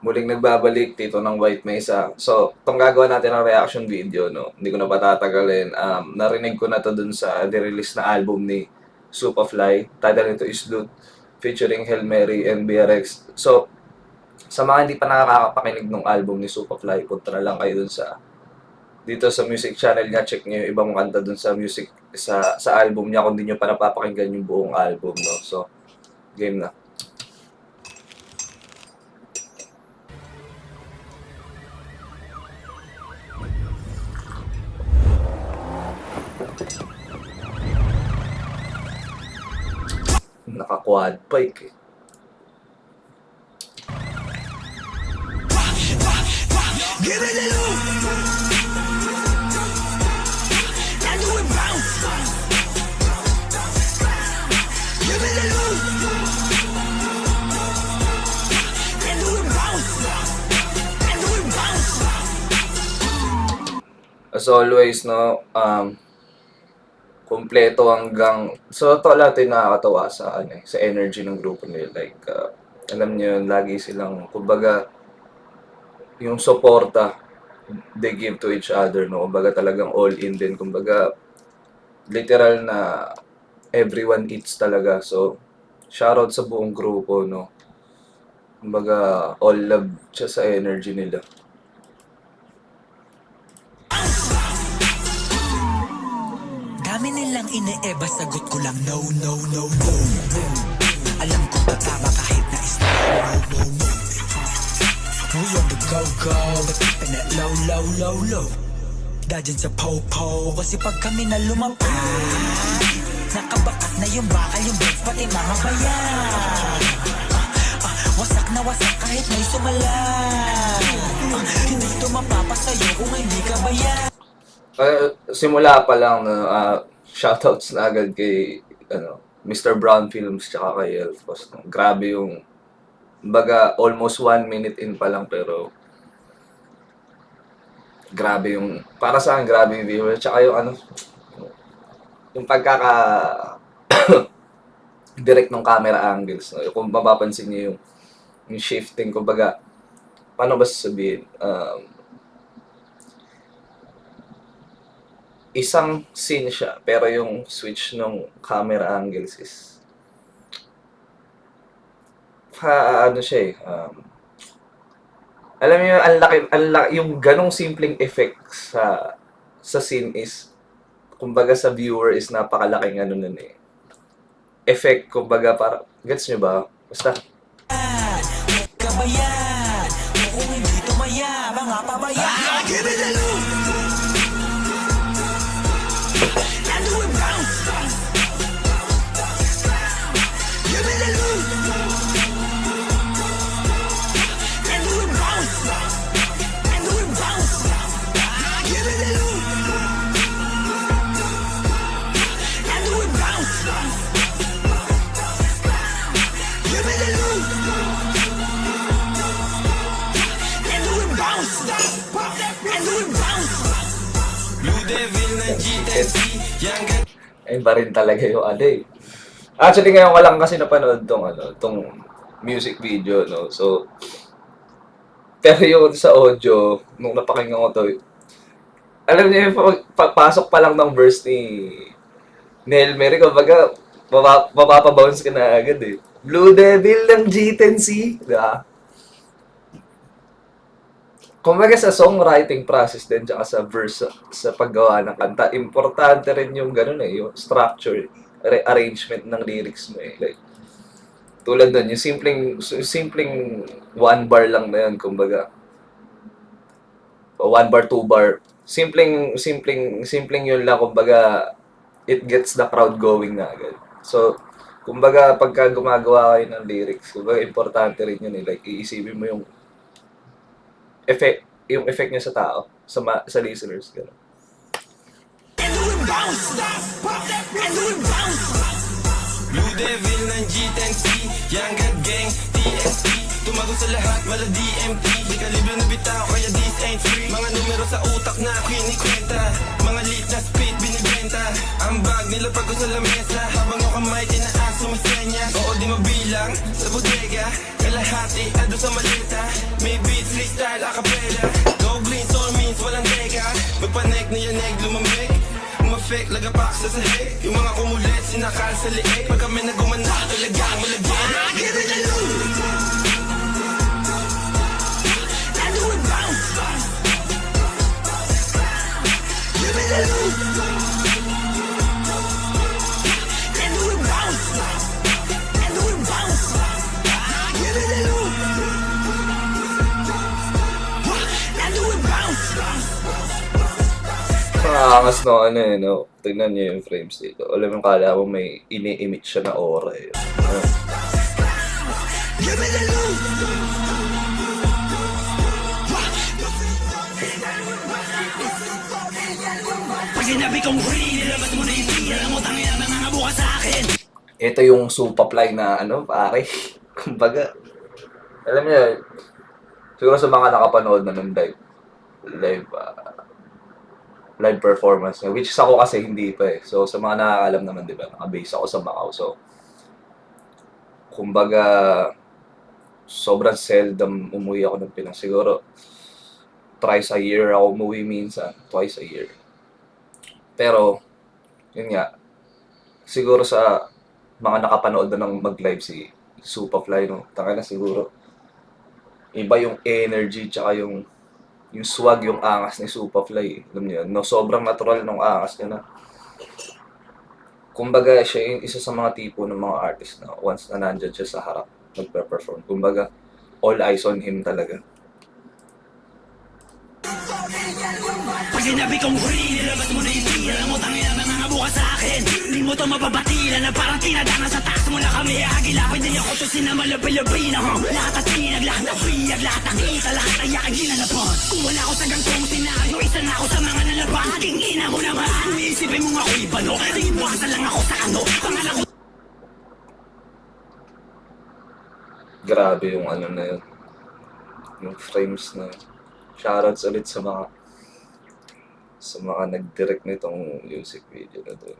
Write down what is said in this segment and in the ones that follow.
Muling nagbabalik dito ng White Mesa. So, itong gagawa natin ng reaction video, no? Hindi ko na patatagalin. Narinig ko na to dun sa nirelease na album ni Superfly. Title nito is Loot, featuring Hail Mary and BRX. So, sa mga hindi pa nakakapakinig ng album ni Superfly, punta na lang kayo dun sa dito sa music channel niya, check niyo yung ibang kanta dun sa music sa album niya kung hindi niyo pa napapakinggan yung buong album, no. So, game na. Naka-quad bike eh. Give it a look. And do it bounce. Give it a look. And do it bounce. And do it bounce. As always, no, kumpleto hanggang so to lahat ay nakakatawa sa sa energy ng grupo nila, like alam niyo yun, lagi silang kumbaga yung suporta they give to each other, no, kumbaga talagang all in din, kumbaga literal na everyone eats talaga. So shoutout sa buong grupo, no, kumbaga all love siya sa energy nila. Dami nilang ine-eba, sagot ko lang no, no, no, no. Alam ko patama kahit na is no, no, no. We on the go, go, but keeping it low, low, low, low. Dadyan sa po-po, kasi pag kami na lumapag, nakabakat na yung bakal, yung beds, pati mga bayan. Wasak na wasak kahit may sumalan. Hindi ito mapapasayo kung hindi ka bayan. Simula pa lang, no, shoutouts na agad kay Mr. Brown Films tsaka kay Elfos. No? Grabe yung baga almost 1 minute in pa lang, pero grabe yung para sa akin, grabe yung viewer tsaka yung pagkaka direct ng camera angles, no? Kung mapapansin niyo yung shifting, kumbaga paano ba sasabihin, isang scene siya, pero yung switch ng camera angles is ano siya eh, alam niyo, ang laki yung ganong simpleng effect sa scene is, kumbaga sa viewer is napakalaking ano nun eh, effect, kumbaga para, gets niyo ba? Basta Kabayan, kung hindi tumaya, mga pabayan. Give it a look. And do it bounce. Give it a look. And do it bounce. And do it bounce. Give it a look. And do it bounce. Give it a look. And do it bounce. And do it bounce. Blue Devil ng GTC, young gun. ayun pa rin talaga yung eh. Actually, ngayon ko lang kasi napanood tong music video, no. So, pero yung sa audio, nung napakinggan ko to, alam niyo yung pagpasok pa lang ng verse ni Hail Mary, kumbaga, mapapabounce ka na agad eh. Blue Devil ng G10C, diba? Kumbaga sa songwriting process din, tsaka sa verse, sa paggawa ng kanta, importante rin yung gano'n eh, yung structure, arrangement ng lyrics mo eh. Like, tulad nun, yung simpleng one bar lang na yan, kumbaga. O 1 bar, 2 bar. Simpleng yun lang, kumbaga, it gets the crowd going na agad. So, kumbaga, pagka gumagawa kayo ng lyrics, kumbaga, importante rin yun eh. Like, iisipin mo yung effect niya sa tao, sa listeners, gano'n. And do it bounce. And do it bounce. Blue Devil ng G10C, young gun gang, TSP. Tumago sa lahat, mala DMT. Di kalibre na bitaw, kaya this ain't free. Mga numero sa utak na kinikwenta. Mga leak na spit, binibenta. Ang bag nila pag sa lamesa. Habang yung kamay, tinaas, sumisenya. Oo, di mabilang sa bodega. Kalahati, ando sa maleta. May box sa hate. Yung mga kumulit, sinakal sa liig. Pag kami nagumanda, talagang malagyan. Give it a loop. And do it bounce. Give it a loop. And do it bounce. And do it bounce. Give it a loop. And do it bounce. Nakakaangas no, ano eh, no? Tignan niyo yung frames dito. Alam mo, kala mo may ini-emit siya na aura eh. Ano? Give it a loop. Pag sinabi kong huli, nilabas mo na yung tira. Alam mo, tangin ang mga bukas sa akin. Ito yung supaply na ano, pare. Kumbaga, alam niyo, siguro sa mga nakapanood na ng live performance niya, which is ako kasi hindi pa eh. So, sa mga nakakalam naman, di ba, nakabase ako sa Macau. So, kumbaga, sobrang seldom umuwi ako ng Pinas. Siguro, thrice a year ako umuwi minsan. Twice a year. Pero, yun nga, siguro sa mga nakapanood na ng mag-live si Supafly, no? Taka na siguro, iba yung energy, tsaka yung swag, yung angas ni Supafly. Alam niyo yun, no? Sobrang natural nung angas niya na. Kumbaga, siya yung isa sa mga tipo ng mga artist na once na nandyan siya sa harap, magpe-perform. Kumbaga, all eyes on him talaga. Pag sinabi kong huli, nilabas mo na yung tira. Alam mo, tangin ang mga bukas sa akin. Hindi mo to mababatila na parang tinadana sa taas mo na kami. Agilapin din ako to sinamalabi-labi na lahat at tinag, lahat na piyag, lahat na kita, lahat na yakin ginanapon. Kung wala ako sa gantong senaryo, isa na ako sa mga nalaba. Aking ina mo naman, iisipin mo ako ibano. Tingin buwasan lang ako sa ano, pangalan ko. Grabe yung ano na yun. Yung frames na yun. Shoutouts ulit sa mga nag-direct nitong music video na doon.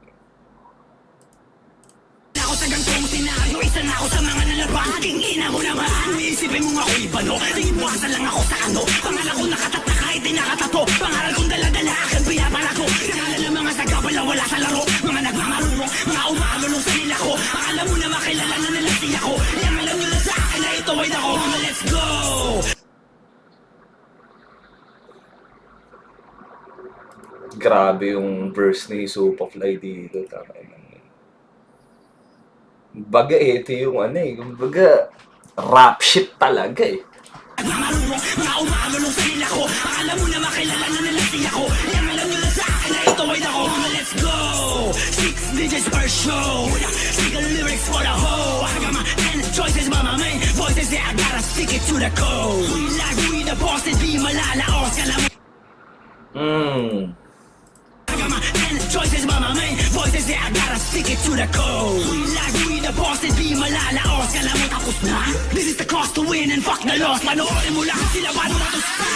Ako sa gantong senaryo, isa na ako sa mga nalaba. Aking ina mo naman, iisipin mo ako ibano. Tingin buwasan lang ako sa ano, pangalan ko nakatata kahit di nakatato. Pangalan kong dala-dala, aking pinapala ko. Sinala ng mga sagabala, wala sa laro. Mga nagmamarunong, mga umagalong sa nila ko. Akala mo na makilala na nila siya ko. Yang alam nyo na sa akin na ito ay ako. Let's go! Grabe yung verse ni Supafly dito. Tama yun. Baga ito yung ano eh. Kumbaga, rap shit talaga eh. Nagmamarunong, mga umagalong sa nila ko. Akala mo na makilala na nila siya ko. Yang alam nyo na sa akin na ito ay ako. Let's go! 6 digits per show. Single lyrics for the hoe. I got my 10 choices but my main voices. Yeah, I gotta stick it to the code. We like we the bosses, di malalaos. Kala mo I got my 10 choices but my main voices. Yeah, I gotta stick it to the code. We like we the bosses, di malalaos. Kala mo tapos na. This is the cost to win and fuck the loss. Panoorin mo lang sila paano matusta.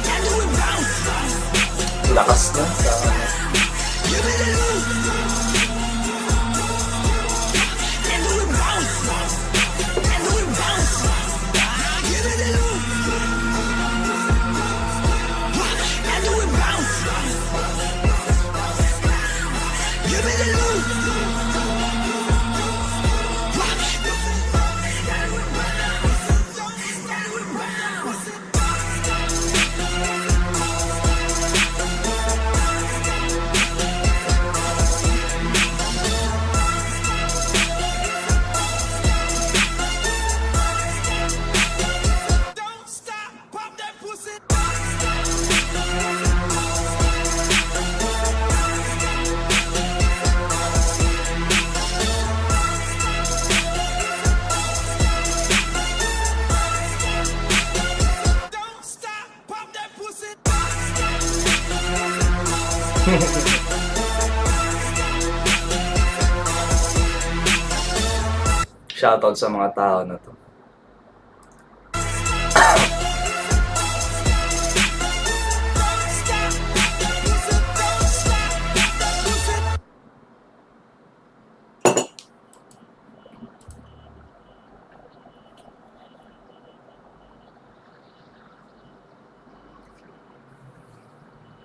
And do it bounce. Lakas na. Give it a loop. And do it bounce. And do it bounce. Give it a loop. And do it bounce. Give it a loop. Don't stop, pop that pussy. Don't stop, pop that pussy. Shoutout sa mga tao na to.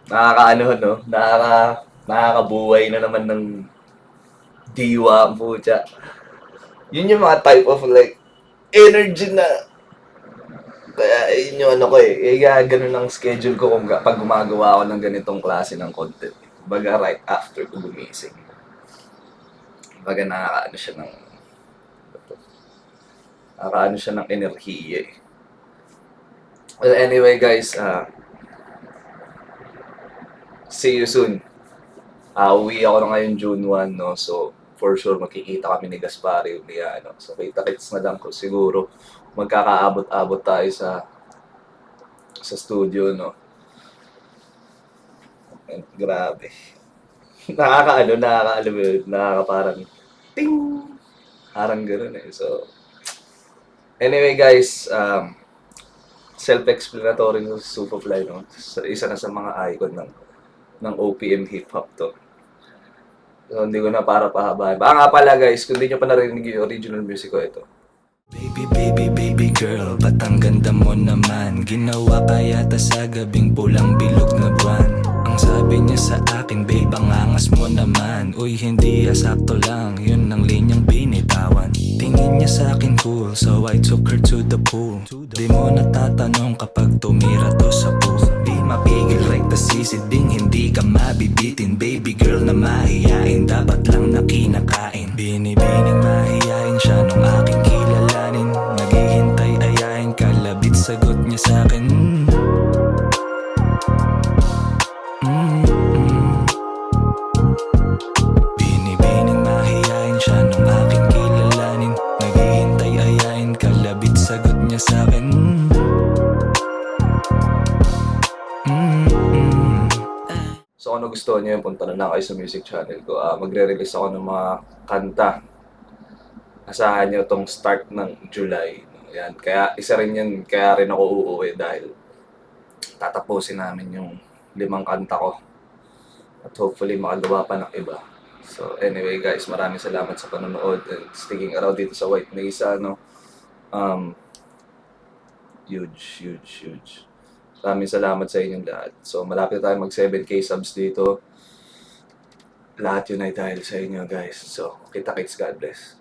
Nakakaano, no? Nakakabuhay na naman ng diwa ang putya. Yun yung mga type of like energy na kaya yun yung ano ko eh. Kaya ganun ang schedule ko kung pag gumagawa ako ng ganitong klase ng content. Baga right after ko gumising. Baga nakakaano siya ng enerhiya eh. Well, anyway guys, see you soon. Uwi ako na ngayon June 1, no? So, for sure, makikita kami ni Gaspari ni ano. So, kita-kits na lang ko siguro. Magkakaabot-abot tayo sa studio, no? And, grabe. Nakakaalam mo yun, parang, ting! Parang gano'n eh. So, anyway guys, self-explanatory ng Superfly, no? Isa na sa mga icon ng OPM hip-hop to. So, hindi ko na para pahabahin. Nga pala guys, kung hindi nyo pa narinig yung original music ko, ito. Baby, baby, baby girl, ba't ang ganda mo naman? Ginawa ka yata sa gabing pulang bilog na buwan. Ang sabi niya sa akin, babe, ang angas mo naman. Uy, hindi sakto lang, yun ang linyang binitawan. Tingin niya sa akin cool, so I took her to the pool. Di mo natatanong kapag tumira to sa pool. Di mapigil right the sisiding, hindi ka mabibitin. Baby girl na mahihain, dapat lang na kinakain. Binibining mahihain siya nung aking kilalanin. Naghihintay ayain, kalabit sagot niya sa akin. Binibining mahihain siya nung aking kilalanin. Naghihintay ayain, kalabit sagot niya sa akin. So kung nagustuhan nyo yun, punta na lang kayo sa music channel ko. Magre-release ako ng mga kanta. Asahan nyo tong start ng July. Yan. Kaya isa rin yan, kaya rin ako uuwi dahil tatapusin namin yung 5 kanta ko. At hopefully makagawa pa ng iba. So anyway guys, maraming salamat sa panonood and sticking around dito sa White Mesa, no? Huge. Maraming salamat sa inyong lahat. So, malapit tayo mag 7K subs dito. Lahat yun ay dahil sa inyo, guys. So, kita-kits, God bless.